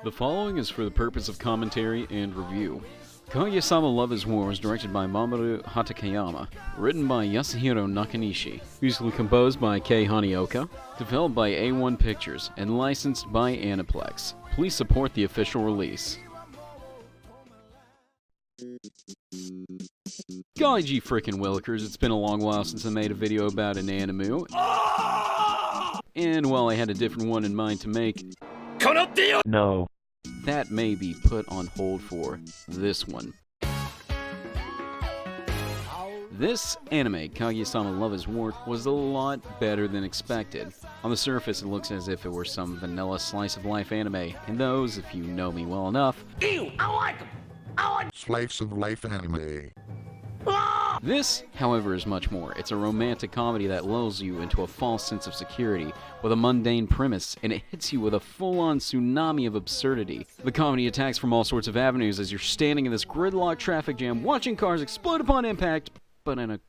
The following is for the purpose of commentary and review. Kaguya-Sama Love is War was directed by Mamoru Hatakeyama, written by Yasuhiro Nakanishi, musically composed by Kei Hanioka, developed by A1 Pictures, and licensed by Aniplex. Please support the official release. Golly gee frickin' willikers, it's been a long while since I made a video about an anime. And while I had a different one in mind to make, No. that may be put on hold for this one. This anime, Kaguya-Sama Love is War, was a lot better than expected. On the surface, it looks as if it were some vanilla slice-of-life anime, and those, if you know me well enough, Ew, I like them. Slice of life anime. This, however, is much more. It's a romantic comedy that lulls you into a false sense of security with a mundane premise, and it hits you with a full-on tsunami of absurdity. The comedy attacks from all sorts of avenues as you're standing in this gridlock traffic jam watching cars explode upon impact, but in a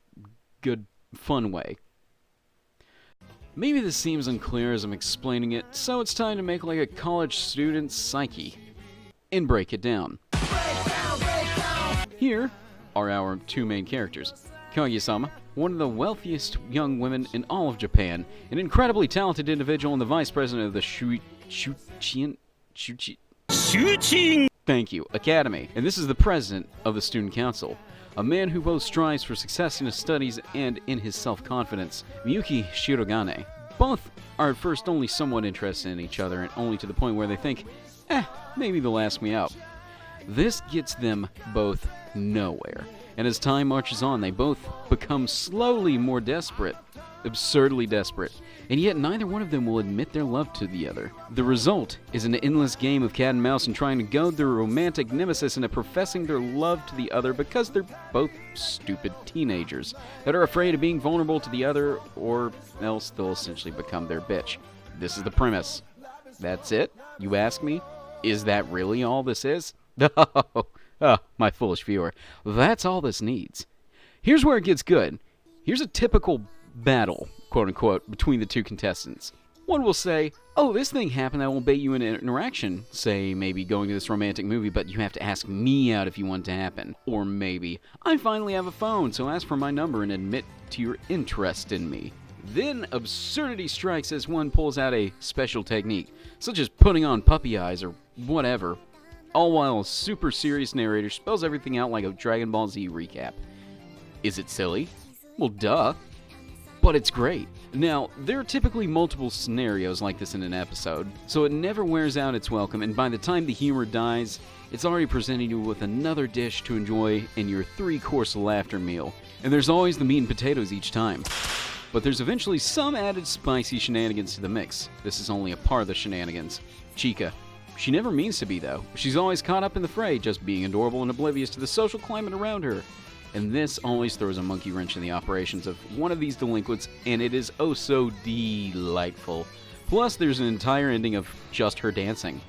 good, fun way. Maybe this seems unclear as I'm explaining it, so it's time to make like a college student's psyche and break it down. Here are our two main characters. Kaguya-Sama, one of the wealthiest young women in all of Japan, an incredibly talented individual and the vice president of the Shuchiin Thank you, Academy, and this is the president of the student council. A man who both strives for success in his studies and in his self-confidence, Miyuki Shirogane. Both are at first only somewhat interested in each other, and only to the point where they think, maybe they'll ask me out. This gets them both nowhere, and as time marches on, they both become slowly more desperate, absurdly desperate, and yet neither one of them will admit their love to the other. The result is an endless game of cat and mouse and trying to goad their romantic nemesis into professing their love to the other because they're both stupid teenagers that are afraid of being vulnerable to the other, or else they'll essentially become their bitch. This is the premise. That's it? You ask me? Is that really all this is? Oh, my foolish viewer. That's all this needs. Here's where it gets good. Here's a typical battle, quote-unquote, between the two contestants. One will say, oh, this thing happened that will bait you in an interaction. Say, maybe going to this romantic movie, but you have to ask me out if you want it to happen. Or maybe, I finally have a phone, so ask for my number and admit to your interest in me. Then absurdity strikes as one pulls out a special technique, such as putting on puppy eyes or whatever, all while a super serious narrator spells everything out like a Dragon Ball Z recap. Is it silly? Well, duh. But it's great. Now, there are typically multiple scenarios like this in an episode, so it never wears out its welcome, and by the time the humor dies, it's already presenting you with another dish to enjoy in your 3-course laughter meal. And there's always the meat and potatoes each time. But there's eventually some added spicy shenanigans to the mix. This is only a part of the shenanigans. Chica. She never means to be, though. She's always caught up in the fray, just being adorable and oblivious to the social climate around her. And this always throws a monkey wrench in the operations of one of these delinquents, and it is oh so delightful. Plus, there's an entire ending of just her dancing.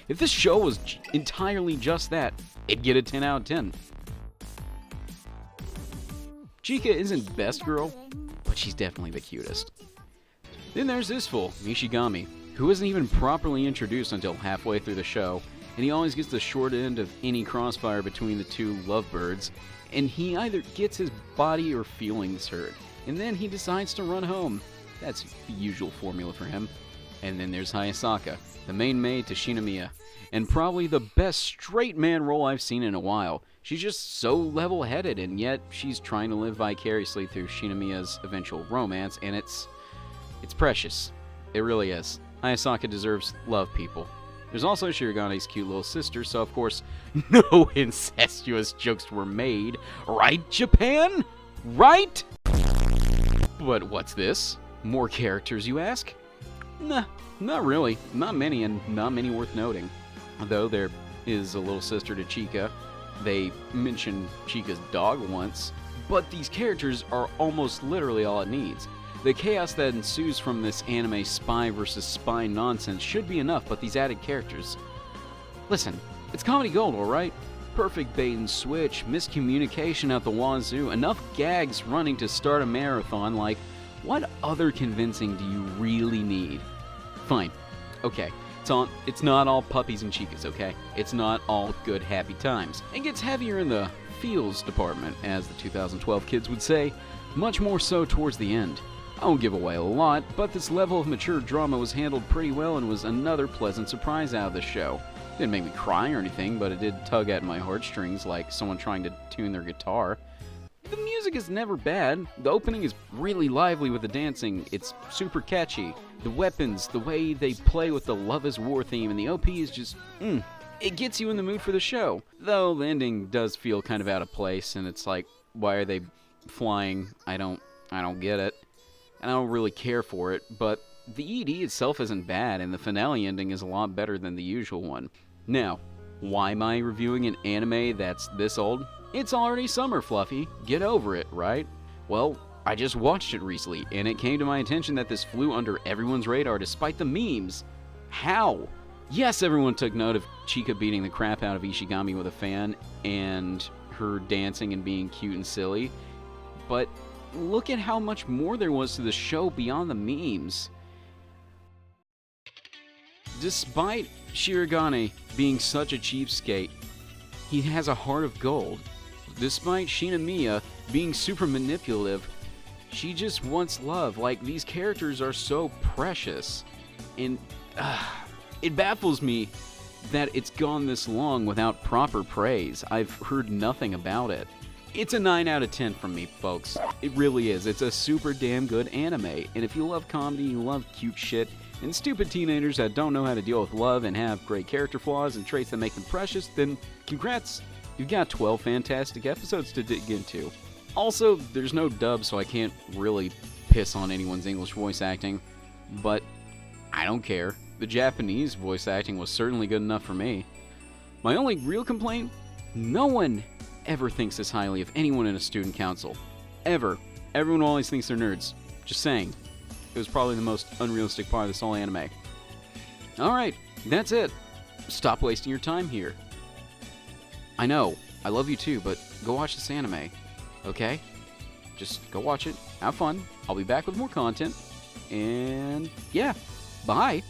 If this show was entirely just that, it'd get a 10 out of 10. Chica isn't best girl, but she's definitely the cutest. Then there's this fool, Mishigami, who isn't even properly introduced until halfway through the show, and he always gets the short end of any crossfire between the two lovebirds, and he either gets his body or feelings hurt, and then he decides to run home. That's the usual formula for him. And then there's Hayasaka, the main maid to Shinomiya, and probably the best straight man role I've seen in a while. She's just so level-headed, and yet she's trying to live vicariously through Shinomiya's eventual romance, and it's precious. It really is. Hayasaka deserves love, people. There's also Shirigane's cute little sister, so of course, no incestuous jokes were made. Right, Japan? Right? But what's this? More characters, you ask? Nah, not really. Not many, and not many worth noting. Though there is a little sister to Chica. They mention Chica's dog once. But these characters are almost literally all it needs. The chaos that ensues from this anime spy versus spy nonsense should be enough, but these added characters... Listen, it's comedy gold, alright? Perfect bait and switch, miscommunication out the wazoo, enough gags running to start a marathon, like, what other convincing do you really need? fine. Okay. It's not all puppies and chicas, okay? It's not all good, happy times. It gets heavier in the feels department, as the 2012 kids would say, much more so towards the end. I won't give away a lot, but this level of mature drama was handled pretty well and was another pleasant surprise out of the show. Didn't make me cry or anything, but it did tug at my heartstrings like someone trying to tune their guitar. The music is never bad. The opening is really lively with the dancing. It's super catchy. The weapons, the way they play with the Love is War theme, and the OP is just, it gets you in the mood for the show. Though the ending does feel kind of out of place, and it's like, why are they flying? I don't get it. And I don't really care for it, but the ED itself isn't bad, and the finale ending is a lot better than the usual one. Now, why am I reviewing an anime that's this old? It's already summer, Fluffy. Get over it, right? Well, I just watched it recently, and it came to my attention that this flew under everyone's radar despite the memes. How? Yes, everyone took note of Chika beating the crap out of Ishigami with a fan, and her dancing and being cute and silly, but look at how much more there was to the show beyond the memes. Despite Shirogane being such a cheapskate, he has a heart of gold. Despite Shinamiya being super manipulative, she just wants love. Like, these characters are so precious. And it baffles me that it's gone this long without proper praise. I've heard nothing about it. It's a 9 out of 10 from me, folks. It really is. It's a super damn good anime. And if you love comedy, you love cute shit, and stupid teenagers that don't know how to deal with love and have great character flaws and traits that make them precious, then congrats. You've got 12 fantastic episodes to dig into. Also, there's no dub, so I can't really piss on anyone's English voice acting, but I don't care. The Japanese voice acting was certainly good enough for me. My only real complaint? No one ever thinks this highly of anyone in a student council. Ever. Everyone always thinks they're nerds. Just saying. It was probably the most unrealistic part of this whole anime. Alright, that's it. Stop wasting your time here. I know, I love you too, but go watch this anime, okay? Just go watch it, have fun. I'll be back with more content, and yeah, bye.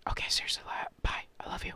Okay, seriously, bye. I love you.